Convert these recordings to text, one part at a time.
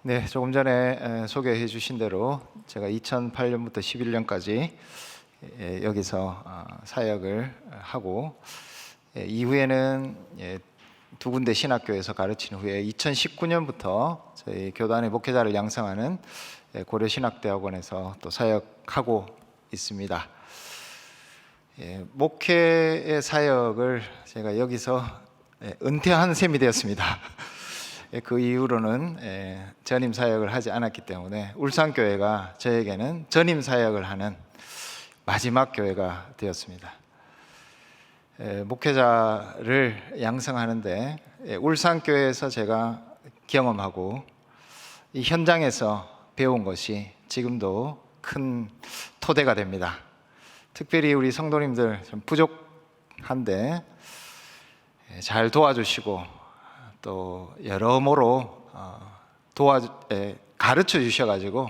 네, 조금 전에 소개해 주신 대로 제가 2008년부터 11년까지 여기서 사역을 하고, 이후에는 두 군데 신학교에서 가르친 후에 2019년부터 저희 교단의 목회자를 양성하는 고려신학대학원에서 또 사역하고 있습니다. 목회의 사역을 제가 여기서 은퇴한 셈이 되었습니다. 그 이후로는 전임 사역을 하지 않았기 때문에 울산교회가 저에게는 전임 사역을 하는 마지막 교회가 되었습니다. 목회자를 양성하는데 울산교회에서 제가 경험하고 이 현장에서 배운 것이 지금도 큰 토대가 됩니다. 특별히 우리 성도님들 좀 부족한데 잘 도와주시고 또 여러모로 가르쳐 주셔가지고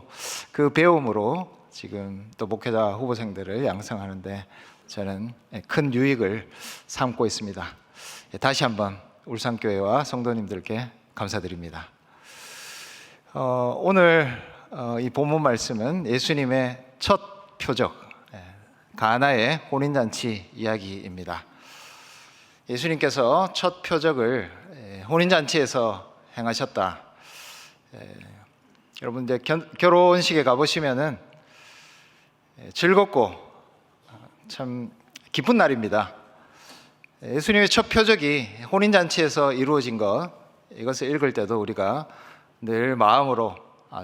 그 배움으로 지금 또 목회자 후보생들을 양성하는데 저는 큰 유익을 삼고 있습니다. 다시 한번 울산교회와 성도님들께 감사드립니다. 오늘 이 본문 말씀은 예수님의 첫 표적, 가나의 혼인잔치 이야기입니다. 예수님께서 첫 표적을 혼인잔치에서 행하셨다. 여러분 이제 결혼식에 가보시면은 즐겁고 참 기쁜 날입니다. 예수님의 첫 표적이 혼인잔치에서 이루어진 것, 이것을 읽을 때도 우리가 늘 마음으로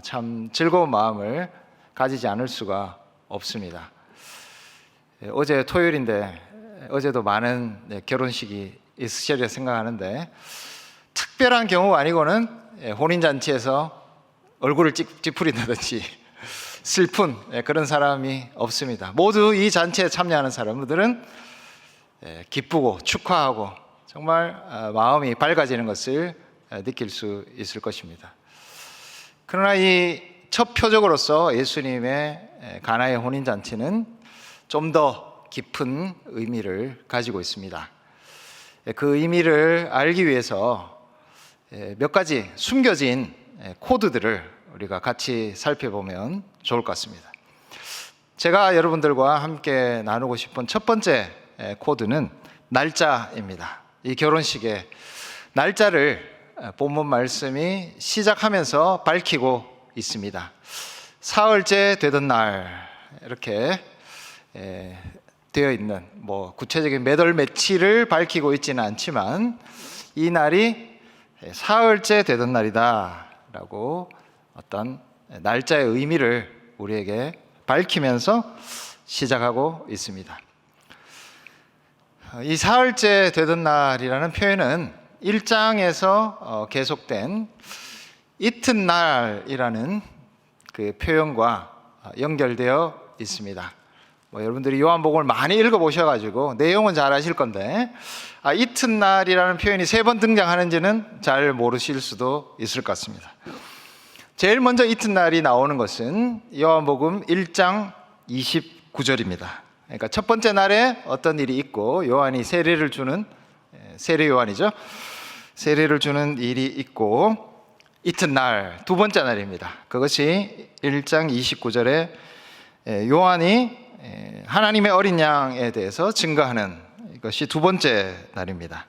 참 즐거운 마음을 가지지 않을 수가 없습니다. 어제 토요일인데 어제도 많은 결혼식이 있으시리라 생각하는데 특별한 경우가 아니고는 혼인잔치에서 얼굴을 찌푸린다든지 슬픈 그런 사람이 없습니다. 모두 이 잔치에 참여하는 사람들은 기쁘고 축하하고 정말 마음이 밝아지는 것을 느낄 수 있을 것입니다. 그러나 이 첫 표적으로서 예수님의 가나의 혼인잔치는 좀 더 깊은 의미를 가지고 있습니다. 그 의미를 알기 위해서 몇 가지 숨겨진 코드들을 우리가 같이 살펴보면 좋을 것 같습니다. 제가 여러분들과 함께 나누고 싶은 첫 번째 코드는 날짜입니다. 이 결혼식의 날짜를 본문 말씀이 시작하면서 밝히고 있습니다. 사흘째 되던 날, 이렇게 되어 있는 구체적인 몇 월 며칠을 밝히고 있지는 않지만 이 날이 사흘째 되던 날이다 라고 어떤 날짜의 의미를 우리에게 밝히면서 시작하고 있습니다. 이 사흘째 되던 날이라는 표현은 1장에서 계속된 이튿날이라는 그 표현과 연결되어 있습니다. 여러분들이 요한복음을 많이 읽어보셔가지고 내용은 잘 아실 건데 이튿날이라는 표현이 3번 등장하는지는 잘 모르실 수도 있을 것 같습니다. 제일 먼저 이튿날이 나오는 것은 요한복음 1장 29절입니다. 그러니까 첫 번째 날에 어떤 일이 있고 요한이 세례를 주는, 세례 요한이죠, 세례를 주는 일이 있고 이튿날 두 번째 날입니다. 그것이 1장 29절에 요한이 하나님의 어린 양에 대해서 증거하는 것이 두 번째 날입니다.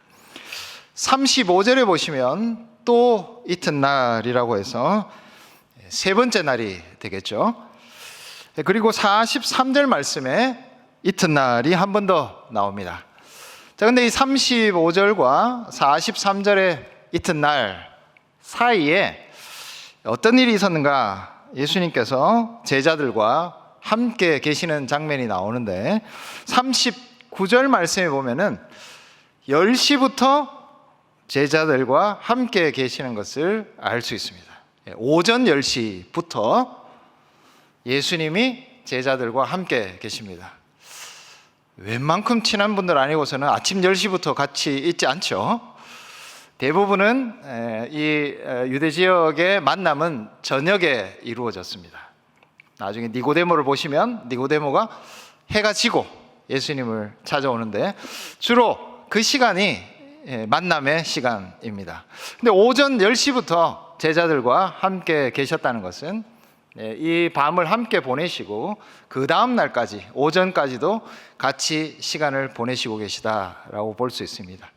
35절에 보시면 또 이튿날이라고 해서 세 번째 날이 되겠죠. 그리고 43절 말씀에 이튿날이 한 번 더 나옵니다. 자, 근데 이 35절과 43절의 이튿날 사이에 어떤 일이 있었는가? 예수님께서 제자들과 함께 계시는 장면이 나오는데 39절 말씀에 보면은 10시부터 제자들과 함께 계시는 것을 알 수 있습니다. 오전 10시부터 예수님이 제자들과 함께 계십니다. 웬만큼 친한 분들 아니고서는 아침 10시부터 같이 있지 않죠. 대부분은 이 유대 지역의 만남은 저녁에 이루어졌습니다. 나중에 니고데모를 보시면 니고데모가 해가 지고 예수님을 찾아오는데 주로 그 시간이 만남의 시간입니다. 근데 오전 10시부터 제자들과 함께 계셨다는 것은 이 밤을 함께 보내시고 그 다음 날까지 오전까지도 같이 시간을 보내시고 계시다라고 볼 수 있습니다.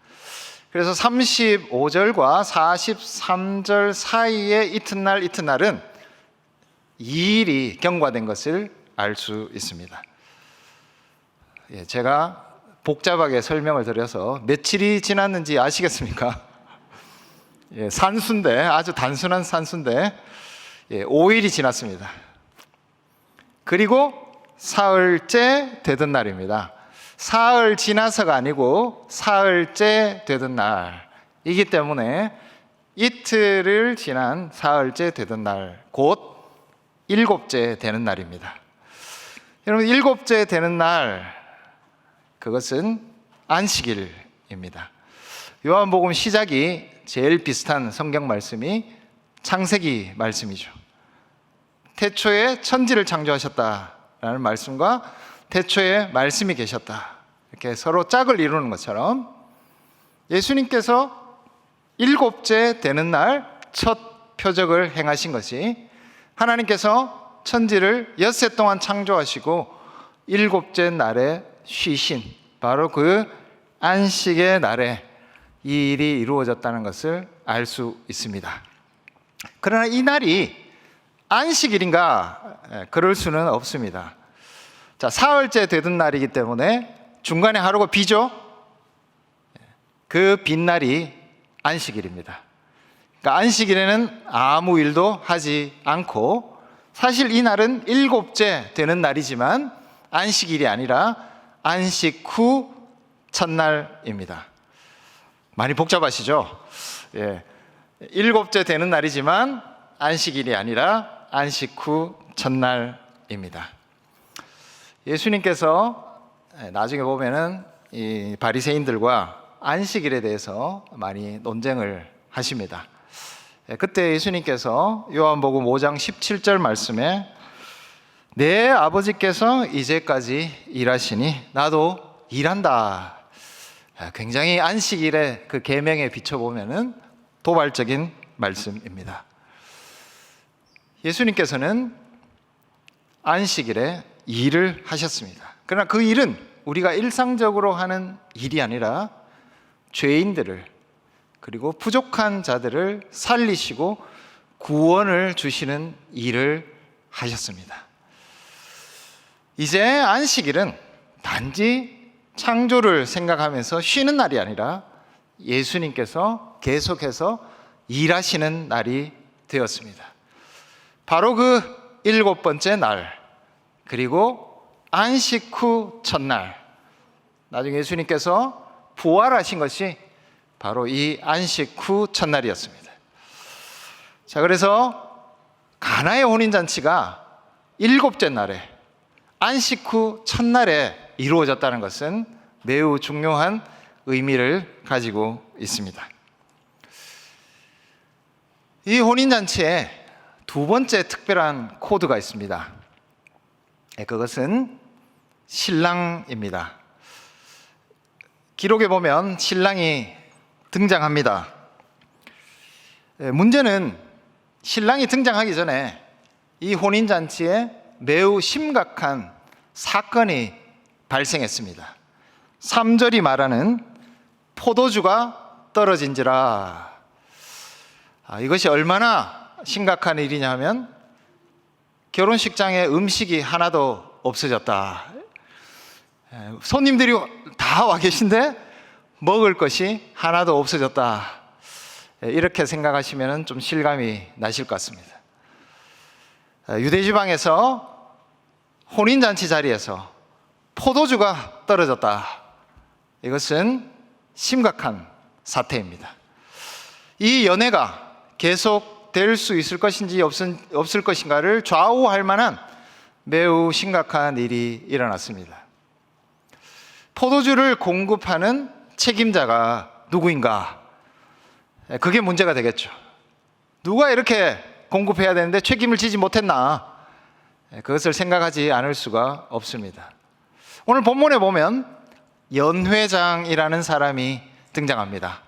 그래서 35절과 43절 사이의 이튿날은 2일이 경과된 것을 알 수 있습니다. 제가 복잡하게 설명을 드려서 며칠이 지났는지 아시겠습니까? 산수인데, 아주 단순한 산수인데 5일이 지났습니다. 그리고 사흘째 되던 날입니다. 사흘 지나서가 아니고 사흘째 되던 날이기 때문에 이틀을 지난 사흘째 되던 날, 곧 일곱째 되는 날입니다. 여러분, 일곱째 되는 날, 그것은 안식일입니다. 요한복음 시작이 제일 비슷한 성경 말씀이 창세기 말씀이죠. 태초에 천지를 창조하셨다라는 말씀과 태초에 말씀이 계셨다, 이렇게 서로 짝을 이루는 것처럼 예수님께서 일곱째 되는 날 첫 표적을 행하신 것이 하나님께서 천지를 엿새 동안 창조하시고 일곱째 날에 쉬신, 바로 그 안식의 날에 이 일이 이루어졌다는 것을 알 수 있습니다. 그러나 이 날이 안식일인가? 그럴 수는 없습니다. 자, 사흘째 되던 날이기 때문에 중간에 하루가 비죠. 그 빈 날이 안식일입니다. 그러니까 안식일에는 아무 일도 하지 않고, 사실 이 날은 일곱째 되는 날이지만 안식일이 아니라 안식 후 첫날입니다. 많이 복잡하시죠? 일곱째 되는 날이지만 안식일이 아니라 안식 후 첫날입니다. 예수님께서 나중에 보면은 이 바리새인들과 안식일에 대해서 많이 논쟁을 하십니다. 그때 예수님께서 요한복음 5장 17절 말씀에 내 아버지께서 이제까지 일하시니 나도 일한다. 굉장히 안식일의 그 계명에 비춰보면은 도발적인 말씀입니다. 예수님께서는 안식일에 일을 하셨습니다. 그러나 그 일은 우리가 일상적으로 하는 일이 아니라 죄인들을, 그리고 부족한 자들을 살리시고 구원을 주시는 일을 하셨습니다. 이제 안식일은 단지 창조를 생각하면서 쉬는 날이 아니라 예수님께서 계속해서 일하시는 날이 되었습니다. 바로 그 일곱 번째 날, 그리고 안식 후 첫날, 나중에 예수님께서 부활하신 것이 바로 이 안식 후 첫날이었습니다. 자, 그래서 가나의 혼인잔치가 일곱째 날에, 안식 후 첫날에 이루어졌다는 것은 매우 중요한 의미를 가지고 있습니다. 이 혼인잔치에 두 번째 특별한 코드가 있습니다. 그것은 신랑입니다. 기록에 보면 신랑이 등장합니다. 문제는 신랑이 등장하기 전에 이 혼인잔치에 매우 심각한 사건이 발생했습니다. 3절이 말하는 포도주가 떨어진지라. 이것이 얼마나 심각한 일이냐 하면 결혼식장에 음식이 하나도 없어졌다. 손님들이 다 와 계신데 먹을 것이 하나도 없어졌다. 이렇게 생각하시면 좀 실감이 나실 것 같습니다. 유대지방에서 혼인잔치 자리에서 포도주가 떨어졌다. 이것은 심각한 사태입니다. 이 연애가 계속될 수 있을 것인지 없을 것인가를 좌우할 만한 매우 심각한 일이 일어났습니다. 포도주를 공급하는 책임자가 누구인가? 그게 문제가 되겠죠. 누가 이렇게 공급해야 되는데 책임을 지지 못했나? 그것을 생각하지 않을 수가 없습니다. 오늘 본문에 보면 연회장이라는 사람이 등장합니다.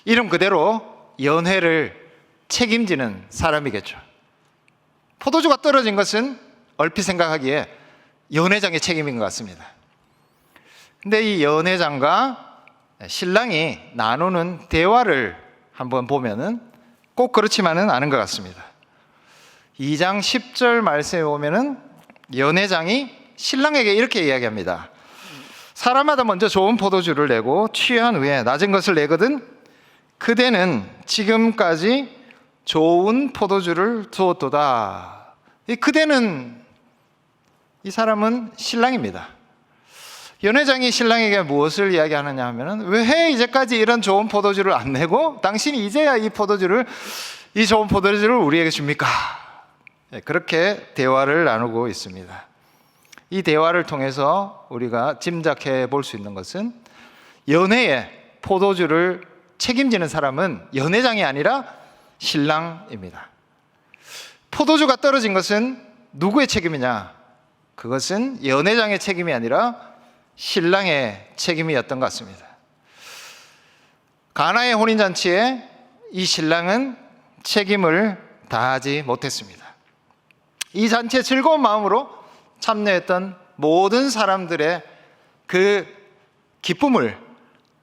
이름 그대로 연회를 책임지는 사람이겠죠. 포도주가 떨어진 것은 얼핏 생각하기에 연회장의 책임인 것 같습니다. 근데 이 연회장과 신랑이 나누는 대화를 한번 보면은 꼭 그렇지만은 않은 것 같습니다. 2장 10절 말씀에 보면은 연회장이 신랑에게 이렇게 이야기합니다. 사람마다 먼저 좋은 포도주를 내고 취한 후에 낮은 것을 내거든 그대는 지금까지 좋은 포도주를 두었도다. 이 그대는, 이 사람은 신랑입니다. 연회장이 신랑에게 무엇을 이야기하느냐 하면은, 왜 이제까지 이런 좋은 포도주를 안 내고 당신이 이제야 이 좋은 포도주를 우리에게 줍니까? 그렇게 대화를 나누고 있습니다. 이 대화를 통해서 우리가 짐작해 볼 수 있는 것은, 연회의 포도주를 책임지는 사람은 연회장이 아니라 신랑입니다. 포도주가 떨어진 것은 누구의 책임이냐? 그것은 연회장의 책임이 아니라 신랑의 책임이었던 것 같습니다. 가나의 혼인잔치에 이 신랑은 책임을 다하지 못했습니다. 이 잔치에 즐거운 마음으로 참여했던 모든 사람들의 그 기쁨을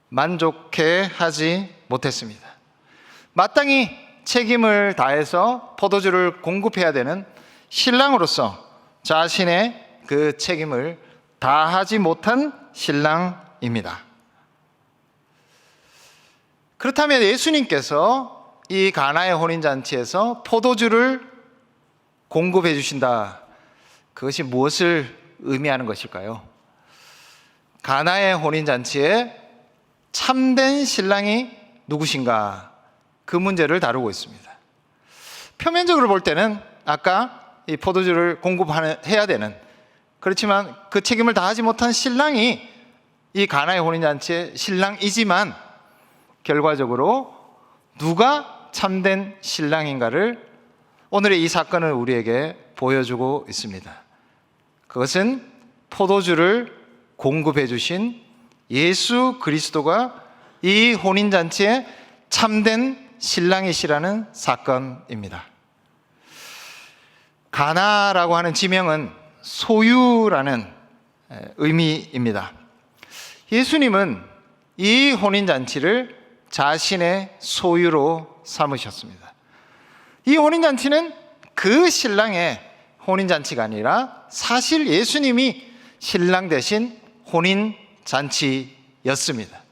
만족해 하지 못했습니다. 마땅히 책임을 다해서 포도주를 공급해야 되는 신랑으로서 자신의 그 책임을 다하지 못한 신랑입니다. 그렇다면 예수님께서 이 가나의 혼인잔치에서 포도주를 공급해 주신다. 그것이 무엇을 의미하는 것일까요? 가나의 혼인잔치에 참된 신랑이 누구신가? 그 문제를 다루고 있습니다. 표면적으로 볼 때는 아까 이 포도주를 공급해야 되는, 그렇지만 그 책임을 다하지 못한 신랑이 이 가나의 혼인잔치의 신랑이지만, 결과적으로 누가 참된 신랑인가를 오늘의 이 사건은 우리에게 보여주고 있습니다. 그것은 포도주를 공급해 주신 예수 그리스도가 이 혼인잔치의 참된 신랑이시라는 사건입니다. 가나라고 하는 지명은 소유라는 의미입니다. 예수님은 이 혼인잔치를 자신의 소유로 삼으셨습니다. 이 혼인잔치는 그 신랑의 혼인잔치가 아니라 사실 예수님이 신랑 대신 혼인잔치였습니다.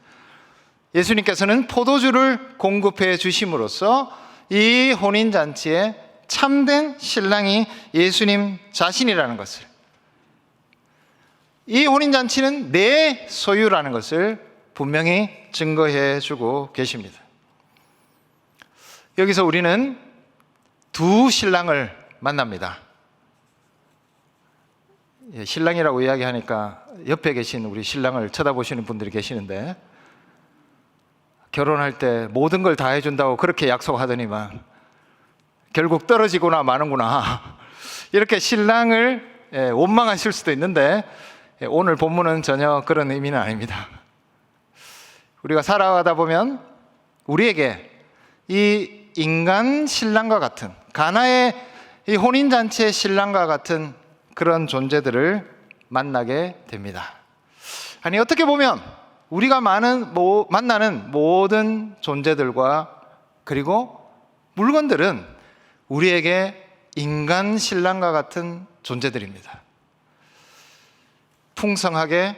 예수님께서는 포도주를 공급해 주심으로써 이 혼인잔치의 참된 신랑이 예수님 자신이라는 것을, 이 혼인잔치는 내 소유라는 것을 분명히 증거해 주고 계십니다. 여기서 우리는 두 신랑을 만납니다. 신랑이라고 이야기하니까 옆에 계신 우리 신랑을 쳐다보시는 분들이 계시는데, 결혼할 때 모든 걸 다 해준다고 그렇게 약속하더니만 결국 떨어지거나 마는구나, 이렇게 신랑을 원망하실 수도 있는데, 오늘 본문은 전혀 그런 의미는 아닙니다. 우리가 살아가다 보면 우리에게 이 인간 신랑과 같은, 가나의 이 혼인잔치의 신랑과 같은 그런 존재들을 만나게 됩니다. 아니, 어떻게 보면 우리가 만나는 모든 존재들과 그리고 물건들은 우리에게 인간 신랑과 같은 존재들입니다. 풍성하게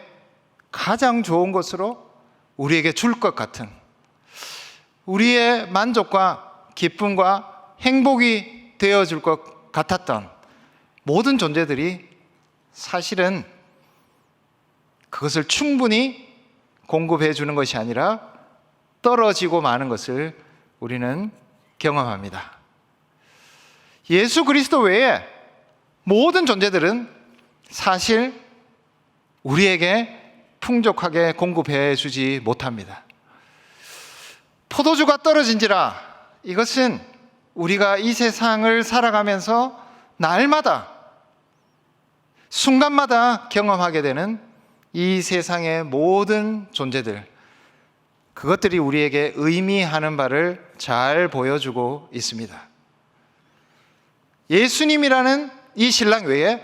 가장 좋은 것으로 우리에게 줄 것 같은, 우리의 만족과 기쁨과 행복이 되어줄 것 같았던 모든 존재들이 사실은 그것을 충분히 공급해 주는 것이 아니라 떨어지고 마는 것을 우리는 경험합니다. 예수 그리스도 외에 모든 존재들은 사실 우리에게 풍족하게 공급해 주지 못합니다. 포도주가 떨어진지라, 이것은 우리가 이 세상을 살아가면서 날마다 순간마다 경험하게 되는 이 세상의 모든 존재들, 그것들이 우리에게 의미하는 바를 잘 보여주고 있습니다. 예수님이라는 이 신랑 외에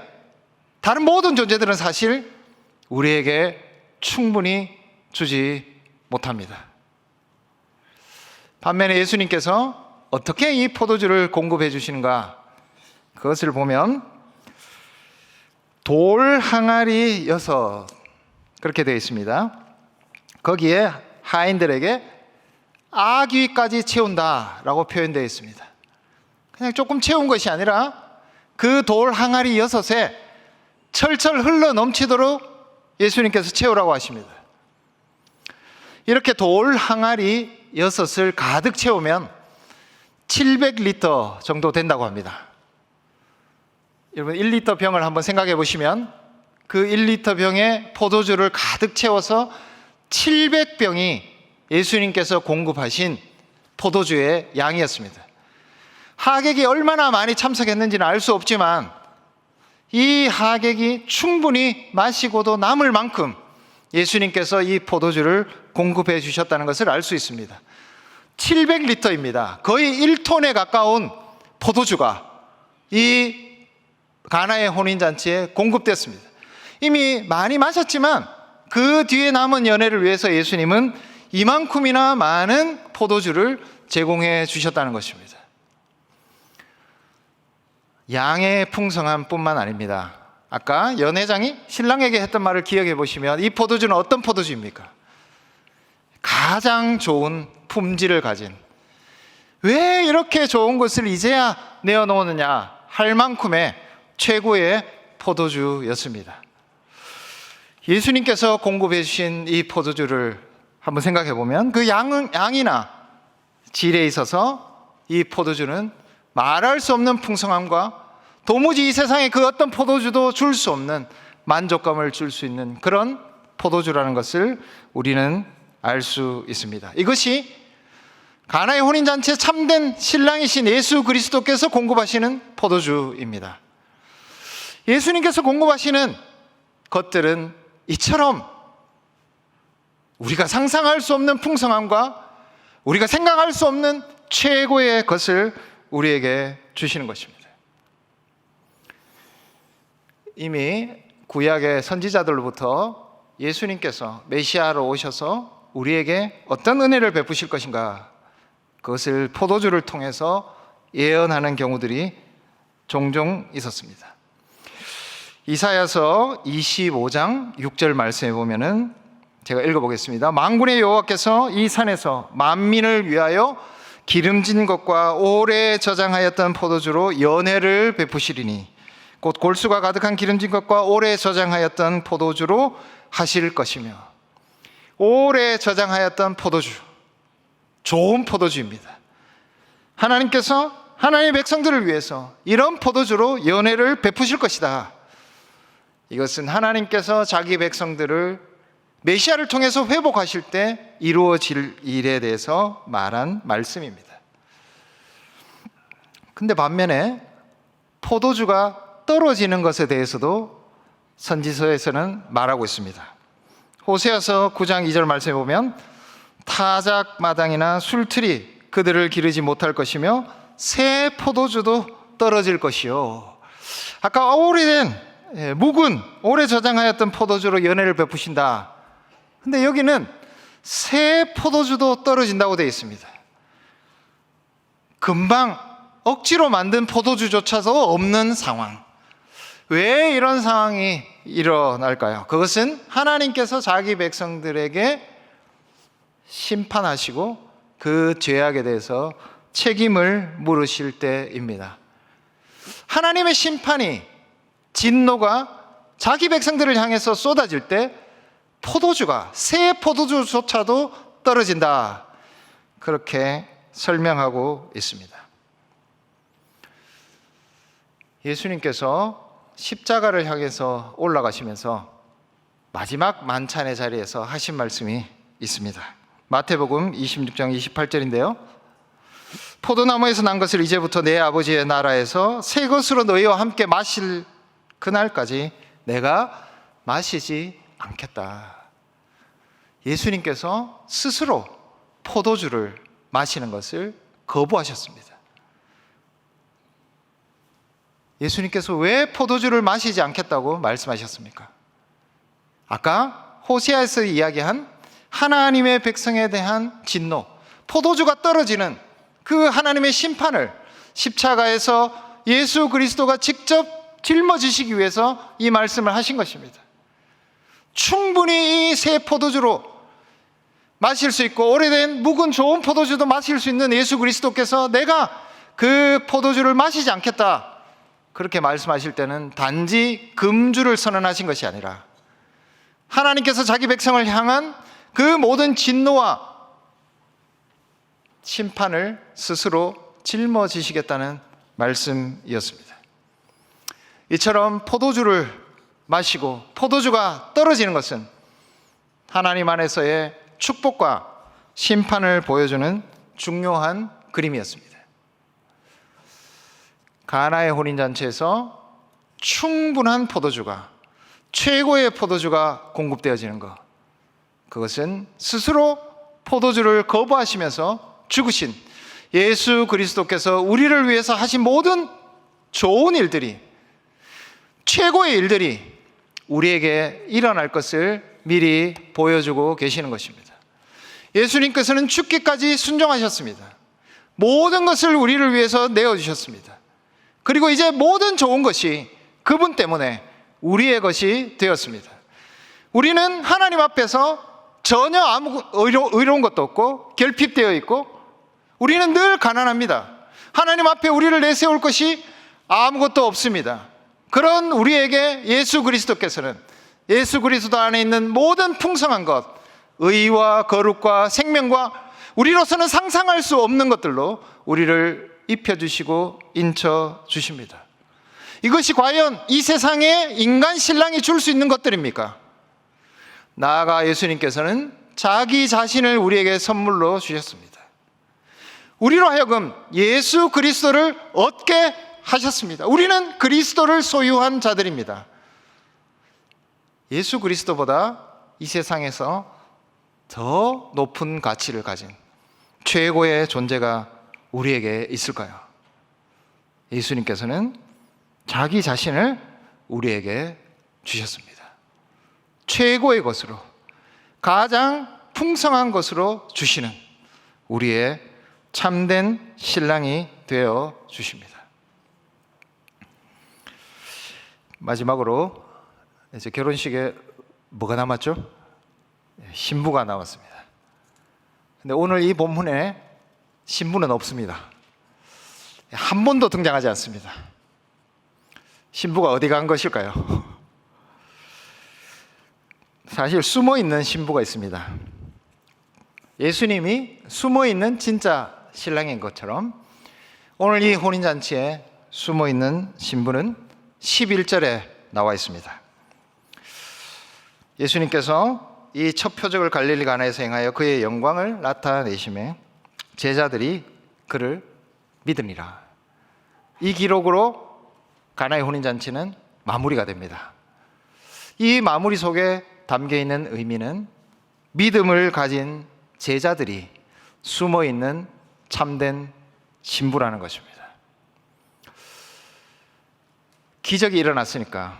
다른 모든 존재들은 사실 우리에게 충분히 주지 못합니다. 반면에 예수님께서 어떻게 이 포도주를 공급해 주시는가? 그것을 보면 돌 항아리 6 그렇게 되어 있습니다. 거기에 하인들에게 아귀까지 채운다라고 표현되어 있습니다. 그냥 조금 채운 것이 아니라 그 돌 항아리 6에 철철 흘러 넘치도록 예수님께서 채우라고 하십니다. 이렇게 돌 항아리 6을 가득 채우면 700리터 정도 된다고 합니다. 여러분 1리터 병을 한번 생각해 보시면 그 1리터 병에 포도주를 가득 채워서 700병이 예수님께서 공급하신 포도주의 양이었습니다. 하객이 얼마나 많이 참석했는지는 알 수 없지만 이 하객이 충분히 마시고도 남을 만큼 예수님께서 이 포도주를 공급해 주셨다는 것을 알 수 있습니다. 700리터입니다. 거의 1톤에 가까운 포도주가 이 가나의 혼인잔치에 공급됐습니다. 이미 많이 마셨지만 그 뒤에 남은 연회를 위해서 예수님은 이만큼이나 많은 포도주를 제공해 주셨다는 것입니다. 양의 풍성함 뿐만 아닙니다. 아까 연회장이 신랑에게 했던 말을 기억해 보시면 이 포도주는 어떤 포도주입니까? 가장 좋은 품질을 가진, 왜 이렇게 좋은 것을 이제야 내어놓느냐 할 만큼의 최고의 포도주였습니다. 예수님께서 공급해 주신 이 포도주를 한번 생각해 보면 그 양이나 질에 있어서 이 포도주는 말할 수 없는 풍성함과 도무지 이 세상에 그 어떤 포도주도 줄 수 없는 만족감을 줄 수 있는 그런 포도주라는 것을 우리는 알 수 있습니다. 이것이 가나의 혼인잔치에 참된 신랑이신 예수 그리스도께서 공급하시는 포도주입니다. 예수님께서 공급하시는 것들은 이처럼 우리가 상상할 수 없는 풍성함과 우리가 생각할 수 없는 최고의 것을 우리에게 주시는 것입니다. 이미 구약의 선지자들로부터 예수님께서 메시아로 오셔서 우리에게 어떤 은혜를 베푸실 것인가, 그것을 포도주를 통해서 예언하는 경우들이 종종 있었습니다. 이사야서 25장 6절 말씀에 보면은 제가 읽어보겠습니다. 만군의 여호와께서 이 산에서 만민을 위하여 기름진 것과 오래 저장하였던 포도주로 연회를 베푸시리니 곧 골수가 가득한 기름진 것과 오래 저장하였던 포도주로 하실 것이며. 오래 저장하였던 포도주, 좋은 포도주입니다. 하나님께서 하나님의 백성들을 위해서 이런 포도주로 연회를 베푸실 것이다. 이것은 하나님께서 자기 백성들을 메시아를 통해서 회복하실 때 이루어질 일에 대해서 말한 말씀입니다. 근데 반면에 포도주가 떨어지는 것에 대해서도 선지서에서는 말하고 있습니다. 호세아서 9장 2절 말씀에 보면 타작 마당이나 술틀이 그들을 기르지 못할 것이며 새 포도주도 떨어질 것이요. 아까 오래된 묵은 오래 저장하였던 포도주로 연회를 베푸신다. 근데 여기는 새 포도주도 떨어진다고 되어 있습니다. 금방 억지로 만든 포도주조차도 없는 상황. 왜 이런 상황이 일어날까요? 그것은 하나님께서 자기 백성들에게 심판하시고 그 죄악에 대해서 책임을 물으실 때입니다. 하나님의 심판이, 진노가 자기 백성들을 향해서 쏟아질 때 포도주가, 새 포도주조차도 떨어진다. 그렇게 설명하고 있습니다. 예수님께서 십자가를 향해서 올라가시면서 마지막 만찬의 자리에서 하신 말씀이 있습니다. 마태복음 26장 28절인데요. 포도나무에서 난 것을 이제부터 내 아버지의 나라에서 새 것으로 너희와 함께 마실 그날까지 내가 마시지 않겠다. 예수님께서 스스로 포도주를 마시는 것을 거부하셨습니다. 예수님께서 왜 포도주를 마시지 않겠다고 말씀하셨습니까? 아까 호세아에서 이야기한 하나님의 백성에 대한 진노, 포도주가 떨어지는 그 하나님의 심판을 십자가에서 예수 그리스도가 직접 짊어지시기 위해서 이 말씀을 하신 것입니다. 충분히 이 새 포도주로 마실 수 있고 오래된 묵은 좋은 포도주도 마실 수 있는 예수 그리스도께서 내가 그 포도주를 마시지 않겠다, 그렇게 말씀하실 때는 단지 금주를 선언하신 것이 아니라 하나님께서 자기 백성을 향한 그 모든 진노와 심판을 스스로 짊어지시겠다는 말씀이었습니다. 이처럼 포도주를 마시고 포도주가 떨어지는 것은 하나님 안에서의 축복과 심판을 보여주는 중요한 그림이었습니다. 가나의 혼인잔치에서 충분한 포도주가, 최고의 포도주가 공급되어지는 것, 그것은 스스로 포도주를 거부하시면서 죽으신 예수 그리스도께서 우리를 위해서 하신 모든 좋은 일들이, 최고의 일들이 우리에게 일어날 것을 미리 보여주고 계시는 것입니다. 예수님께서는 죽기까지 순종하셨습니다. 모든 것을 우리를 위해서 내어주셨습니다. 그리고 이제 모든 좋은 것이 그분 때문에 우리의 것이 되었습니다. 우리는 하나님 앞에서 전혀 아무 의로운 것도 없고 결핍되어 있고 우리는 늘 가난합니다. 하나님 앞에 우리를 내세울 것이 아무것도 없습니다. 그런 우리에게 예수 그리스도께서는 예수 그리스도 안에 있는 모든 풍성한 것, 의와 거룩과 생명과 우리로서는 상상할 수 없는 것들로 우리를 입혀주시고 인쳐주십니다. 이것이 과연 이 세상에 인간 신랑이 줄 수 있는 것들입니까? 나아가 예수님께서는 자기 자신을 우리에게 선물로 주셨습니다. 우리로 하여금 예수 그리스도를 얻게 하셨습니다. 우리는 그리스도를 소유한 자들입니다. 예수 그리스도보다 이 세상에서 더 높은 가치를 가진 최고의 존재가 우리에게 있을까요? 예수님께서는 자기 자신을 우리에게 주셨습니다. 최고의 것으로, 가장 풍성한 것으로 주시는 우리의 참된 신랑이 되어 주십니다. 마지막으로 이제 결혼식에 뭐가 남았죠? 신부가 남았습니다. 근데 오늘 이 본문에 신부는 없습니다. 한 번도 등장하지 않습니다. 신부가 어디 간 것일까요? 사실 숨어있는 신부가 있습니다. 예수님이 숨어있는 진짜 신랑인 것처럼 오늘 이 혼인잔치에 숨어있는 신부는 11절에 나와 있습니다. 예수님께서 이 첫 표적을 갈릴리 가나에서 행하여 그의 영광을 나타내심에 제자들이 그를 믿으니라. 이 기록으로 가나의 혼인잔치는 마무리가 됩니다. 이 마무리 속에 담겨있는 의미는 믿음을 가진 제자들이 숨어있는 참된 신부라는 것입니다. 기적이 일어났으니까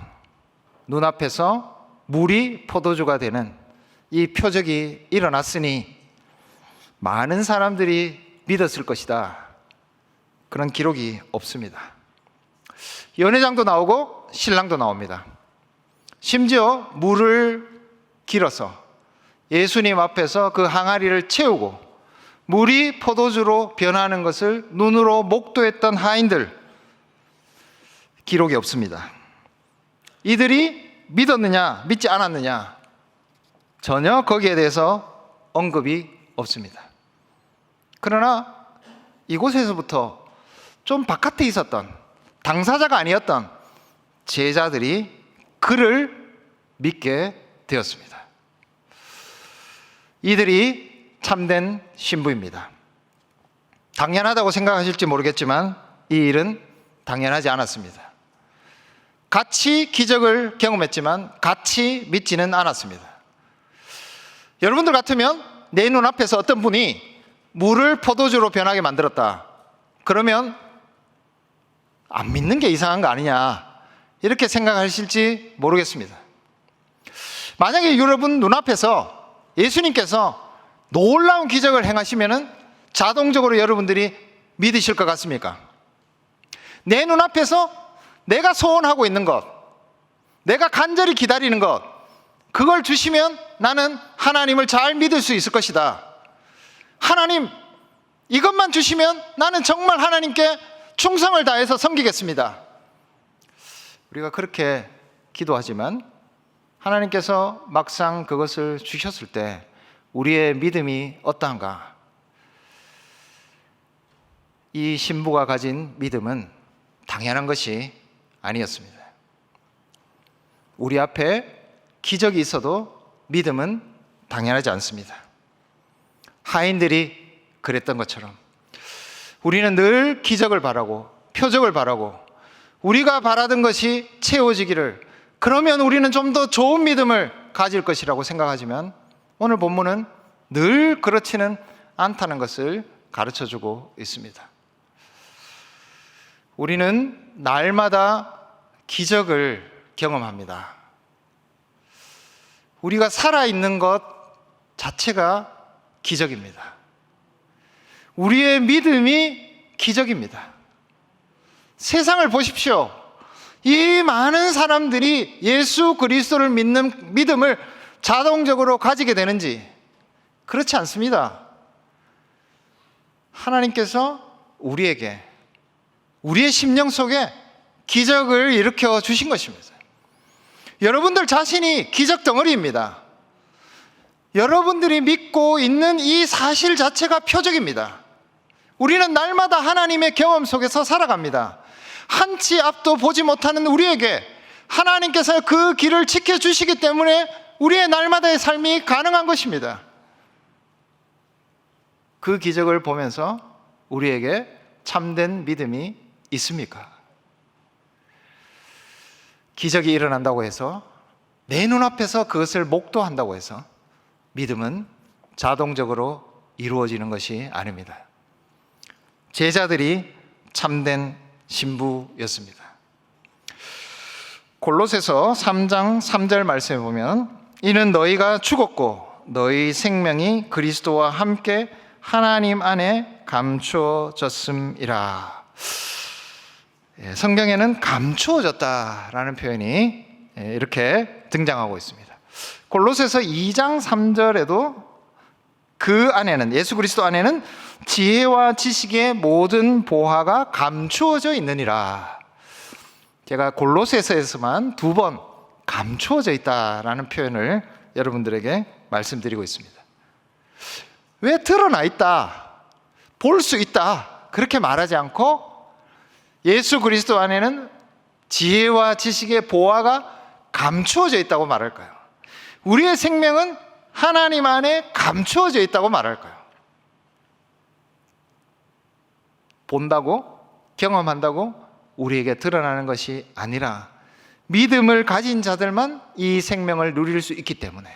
눈앞에서 물이 포도주가 되는 이 표적이 일어났으니 많은 사람들이 믿었을 것이다. 그런 기록이 없습니다. 연회장도 나오고 신랑도 나옵니다. 심지어 물을 길어서 예수님 앞에서 그 항아리를 채우고 물이 포도주로 변하는 것을 눈으로 목도했던 하인들, 기록이 없습니다. 이들이 믿었느냐 믿지 않았느냐 전혀 거기에 대해서 언급이 없습니다. 그러나 이곳에서부터 좀 바깥에 있었던 당사자가 아니었던 제자들이 그를 믿게 되었습니다. 이들이 참된 신부입니다. 당연하다고 생각하실지 모르겠지만 이 일은 당연하지 않았습니다. 같이 기적을 경험했지만 같이 믿지는 않았습니다. 여러분들 같으면 내 눈앞에서 어떤 분이 물을 포도주로 변하게 만들었다. 그러면 안 믿는 게 이상한 거 아니냐, 이렇게 생각하실지 모르겠습니다. 만약에 여러분 눈앞에서 예수님께서 놀라운 기적을 행하시면 자동적으로 여러분들이 믿으실 것 같습니까? 내 눈앞에서 내가 소원하고 있는 것, 내가 간절히 기다리는 것, 그걸 주시면 나는 하나님을 잘 믿을 수 있을 것이다. 하나님, 이것만 주시면 나는 정말 하나님께 충성을 다해서 섬기겠습니다. 우리가 그렇게 기도하지만 하나님께서 막상 그것을 주셨을 때 우리의 믿음이 어떠한가? 이 신부가 가진 믿음은 당연한 것이 아니었습니다. 우리 앞에 기적이 있어도 믿음은 당연하지 않습니다. 하인들이 그랬던 것처럼 우리는 늘 기적을 바라고 표적을 바라고 우리가 바라던 것이 채워지기를, 그러면 우리는 좀 더 좋은 믿음을 가질 것이라고 생각하지만 오늘 본문은 늘 그렇지는 않다는 것을 가르쳐주고 있습니다. 우리는 날마다 기적을 경험합니다. 우리가 살아있는 것 자체가 기적입니다. 우리의 믿음이 기적입니다. 세상을 보십시오. 이 많은 사람들이 예수 그리스도를 믿는 믿음을 자동적으로 가지게 되는지? 그렇지 않습니다. 하나님께서 우리에게, 우리의 심령 속에 기적을 일으켜 주신 것입니다. 여러분들 자신이 기적 덩어리입니다. 여러분들이 믿고 있는 이 사실 자체가 표적입니다. 우리는 날마다 하나님의 경험 속에서 살아갑니다. 한치 앞도 보지 못하는 우리에게 하나님께서 그 길을 지켜주시기 때문에 우리의 날마다의 삶이 가능한 것입니다. 그 기적을 보면서 우리에게 참된 믿음이 있습니까? 기적이 일어난다고 해서, 내 눈앞에서 그것을 목도한다고 해서 믿음은 자동적으로 이루어지는 것이 아닙니다. 제자들이 참된 신부였습니다. 골로새서 3장 3절 말씀에 보면 이는 너희가 죽었고 너희 생명이 그리스도와 함께 하나님 안에 감추어졌음이라. 성경에는 감추어졌다라는 표현이 이렇게 등장하고 있습니다. 골로새서 2장 3절에도 그 안에는, 예수 그리스도 안에는 지혜와 지식의 모든 보화가 감추어져 있느니라. 제가 골로새서에서만 2번 감추어져 있다라는 표현을 여러분들에게 말씀드리고 있습니다. 왜 드러나 있다, 볼 수 있다 그렇게 말하지 않고 예수 그리스도 안에는 지혜와 지식의 보화가 감추어져 있다고 말할까요? 우리의 생명은 하나님 안에 감추어져 있다고 말할까요? 본다고, 경험한다고 우리에게 드러나는 것이 아니라 믿음을 가진 자들만 이 생명을 누릴 수 있기 때문에,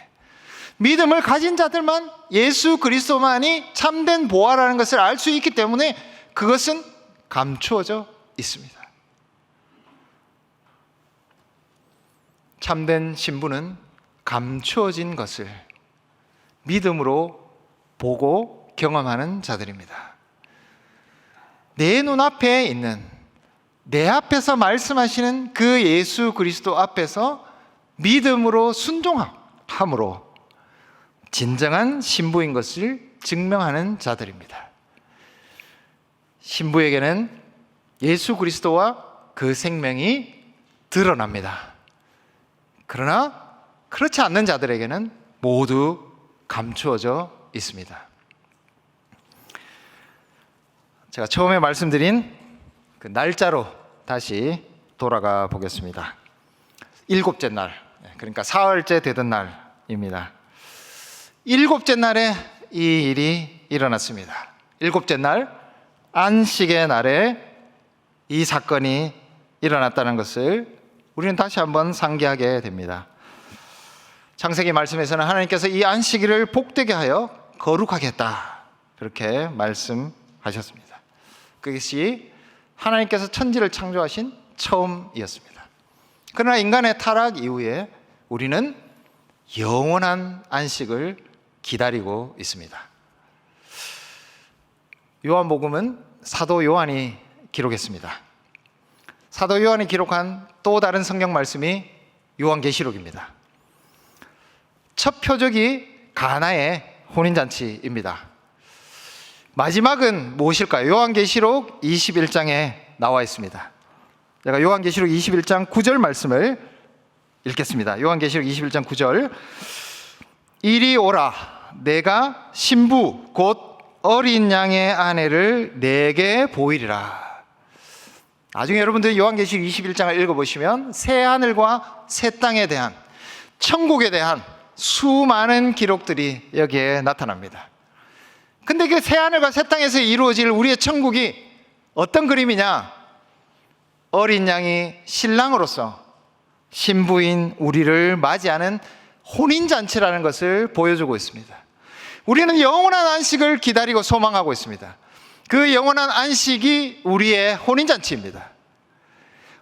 믿음을 가진 자들만 예수 그리스도만이 참된 보화라는 것을 알 수 있기 때문에 그것은 감추어져 있습니다. 참된 신부는 감추어진 것을 믿음으로 보고 경험하는 자들입니다. 내 눈앞에 있는, 내 앞에서 말씀하시는 그 예수 그리스도 앞에서 믿음으로 순종함으로 진정한 신부인 것을 증명하는 자들입니다. 신부에게는 예수 그리스도와 그 생명이 드러납니다. 그러나 그렇지 않는 자들에게는 모두 감추어져 있습니다. 제가 처음에 말씀드린 그 날짜로 다시 돌아가 보겠습니다. 7째 날, 그러니까 사흘째 되던 날입니다. 7째 날에 이 일이 일어났습니다. 7째 날, 안식의 날에 이 사건이 일어났다는 것을 우리는 다시 한번 상기하게 됩니다. 창세기 말씀에서는 하나님께서 이 안식일을 복되게 하여 거룩하게 했다. 그렇게 말씀하셨습니다. 그것이 하나님께서 천지를 창조하신 처음이었습니다. 그러나 인간의 타락 이후에 우리는 영원한 안식을 기다리고 있습니다. 요한복음은 사도 요한이 기록했습니다. 사도 요한이 기록한 또 다른 성경 말씀이 요한계시록입니다. 첫 표적이 가나의 혼인잔치입니다. 마지막은 무엇일까요? 요한계시록 21장에 나와 있습니다. 제가 요한계시록 21장 9절 말씀을 읽겠습니다. 요한계시록 21장 9절. 이리 오라, 내가 신부 곧 어린 양의 아내를 내게 보이리라. 나중에 여러분들이 요한계시록 21장을 읽어보시면 새하늘과 새 땅에 대한, 천국에 대한 수많은 기록들이 여기에 나타납니다. 근데 그 새하늘과 새 땅에서 이루어질 우리의 천국이 어떤 그림이냐? 어린 양이 신랑으로서 신부인 우리를 맞이하는 혼인잔치라는 것을 보여주고 있습니다. 우리는 영원한 안식을 기다리고 소망하고 있습니다. 그 영원한 안식이 우리의 혼인잔치입니다.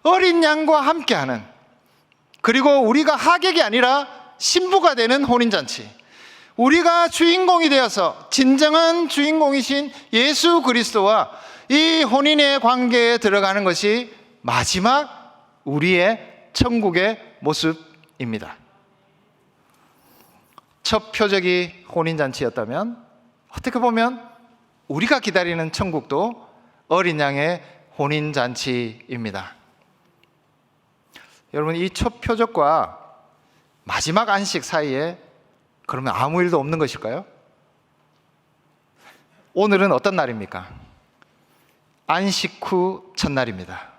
어린 양과 함께하는, 그리고 우리가 하객이 아니라 신부가 되는 혼인잔치, 우리가 주인공이 되어서 진정한 주인공이신 예수 그리스도와 이 혼인의 관계에 들어가는 것이 마지막 우리의 천국의 모습입니다. 첫 표적이 혼인잔치였다면 어떻게 보면 우리가 기다리는 천국도 어린 양의 혼인잔치입니다. 여러분, 이 첫 표적과 마지막 안식 사이에 그러면 아무 일도 없는 것일까요? 오늘은 어떤 날입니까? 안식 후 첫날입니다.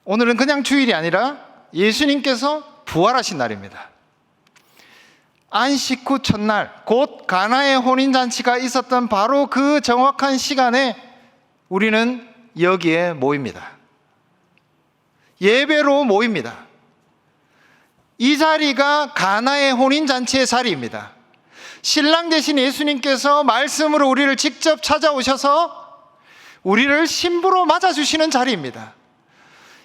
오늘은 그냥 주일이 아니라 예수님께서 부활하신 날입니다. 안식 후 첫날, 곧 가나의 혼인잔치가 있었던 바로 그 정확한 시간에 우리는 여기에 모입니다. 예배로 모입니다. 이 자리가 가나의 혼인잔치의 자리입니다. 신랑 되신 예수님께서 말씀으로 우리를 직접 찾아오셔서 우리를 신부로 맞아주시는 자리입니다.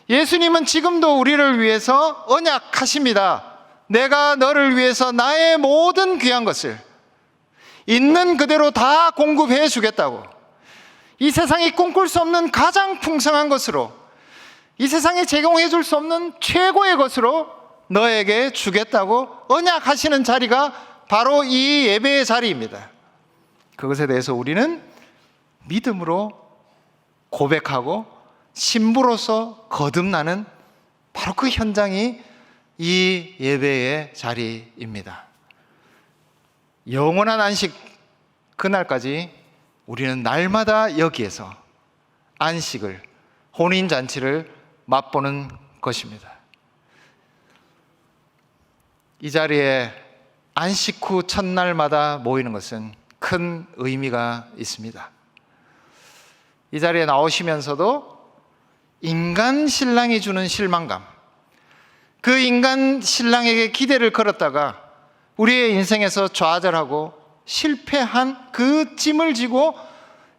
예수님은 지금도 우리를 위해서 언약하십니다. 내가 너를 위해서 나의 모든 귀한 것을 있는 그대로 다 공급해 주겠다고, 이 세상이 꿈꿀 수 없는 가장 풍성한 것으로, 이 세상에 제공해 줄 수 없는 최고의 것으로 너에게 주겠다고 언약하시는 자리가 바로 이 예배의 자리입니다. 그것에 대해서 우리는 믿음으로 고백하고 신부로서 거듭나는 바로 그 현장이 이 예배의 자리입니다. 영원한 안식 그날까지 우리는 날마다 여기에서 안식을, 혼인잔치를 맛보는 것입니다. 이 자리에 안식 후 첫날마다 모이는 것은 큰 의미가 있습니다. 이 자리에 나오시면서도 인간 신랑이 주는 실망감, 그 인간 신랑에게 기대를 걸었다가 우리의 인생에서 좌절하고 실패한 그 짐을 지고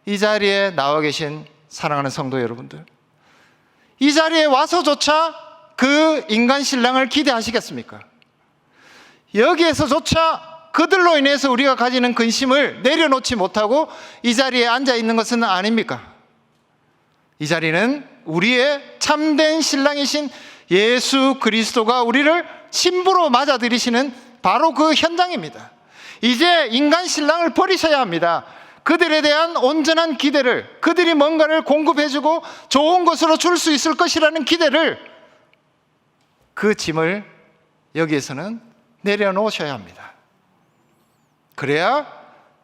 이 자리에 나와 계신 사랑하는 성도 여러분들, 이 자리에 와서조차 그 인간 신랑을 기대하시겠습니까? 여기에서조차 그들로 인해서 우리가 가지는 근심을 내려놓지 못하고 이 자리에 앉아 있는 것은 아닙니까? 이 자리는 우리의 참된 신랑이신 예수 그리스도가 우리를 신부로 맞아들이시는 바로 그 현장입니다. 이제 인간 신랑을 버리셔야 합니다. 그들에 대한 온전한 기대를, 그들이 뭔가를 공급해주고 좋은 것으로 줄 수 있을 것이라는 기대를, 그 짐을 여기에서는 내려놓으셔야 합니다. 그래야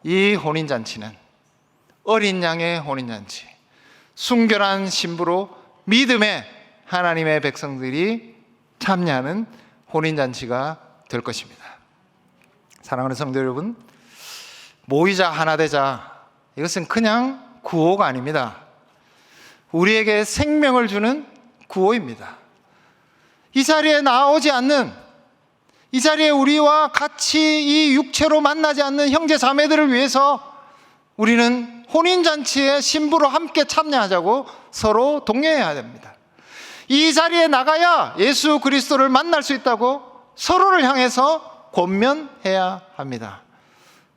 이 혼인잔치는 어린 양의 혼인잔치, 순결한 신부로 믿음의 하나님의 백성들이 참여하는 혼인잔치가 될 것입니다. 사랑하는 성도 여러분, 모이자 하나 되자, 이것은 그냥 구호가 아닙니다. 우리에게 생명을 주는 구호입니다. 이 자리에 나오지 않는, 이 자리에 우리와 같이 이 육체로 만나지 않는 형제 자매들을 위해서 우리는 혼인잔치에 신부로 함께 참여하자고 서로 독려해야 됩니다. 이 자리에 나가야 예수 그리스도를 만날 수 있다고 서로를 향해서 권면해야 합니다.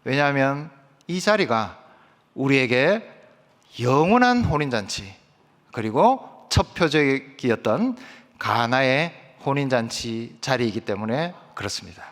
왜냐하면 이 자리가 우리에게 영원한 혼인잔치, 그리고 첫 표적이었던 가나의 혼인잔치 자리이기 때문에 그렇습니다.